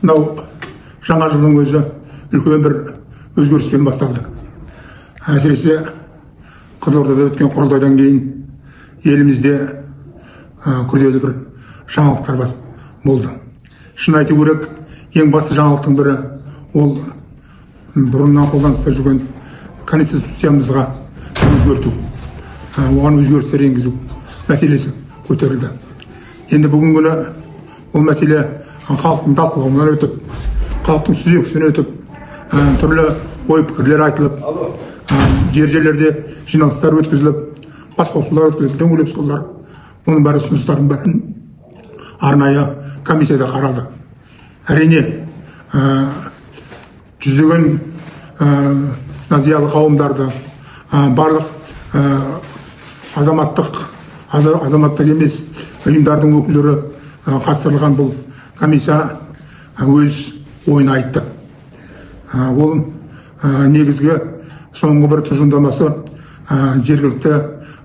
Мынау жаңа жылдың өзі үлкен бір өзгеріспен басталды. Әсіресе Қызылордада өткен құрылтайдан кейін елімізде күрделі бір жаңалықтар болды. Шын айту керек, ең басты жаңалықтың бірі ол бұрыннан қолданыста жүрген конституциямызға өзгерту, оған өзгерістер енгізу мәселесі көтерілді. Енді бүгінгі күні ол мәселе халықтың талқылауынан өтіп, халықтың сүзгісінен өтіп, түрлі ой пікірлер айтылып, жерлерде жиналыстар өткізіліп, басқосулар өткізіліп, дөңгелек үстелдер, оның бәрі ұсыныстардың бәрі арнайы комиссияда қаралды. Әрине, жүздеген зиялы қауымдарды, барлық азаматтық емес ұйымдардың өкілдері қатыстырылған бұл комиссия өз ойын айтты. Ол негізгі соңғы бір тұжырымдамасы жергілікті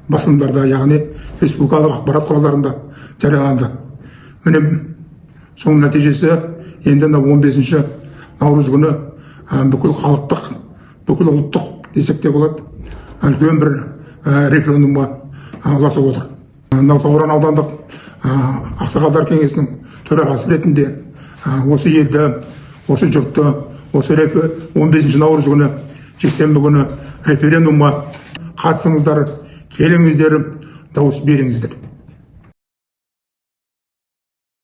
басылымдарда, яғни республикалық ақпарат құралдарында жарияланды. Міне соның нәтижесі енді 15 наурыз күні бүкіл халықтық, бүкіл ұлттық десек те болады, үлкен бір референдумға ұласып отыр. Сауран аудандық ақсақалдар кеңесінің төрағасы ретінде осы елді, осы жұртты, осы 15 наурыз күні, жексенбі күні референдумға қатысыңыздар, келіңіздер, дауыс беріңіздер.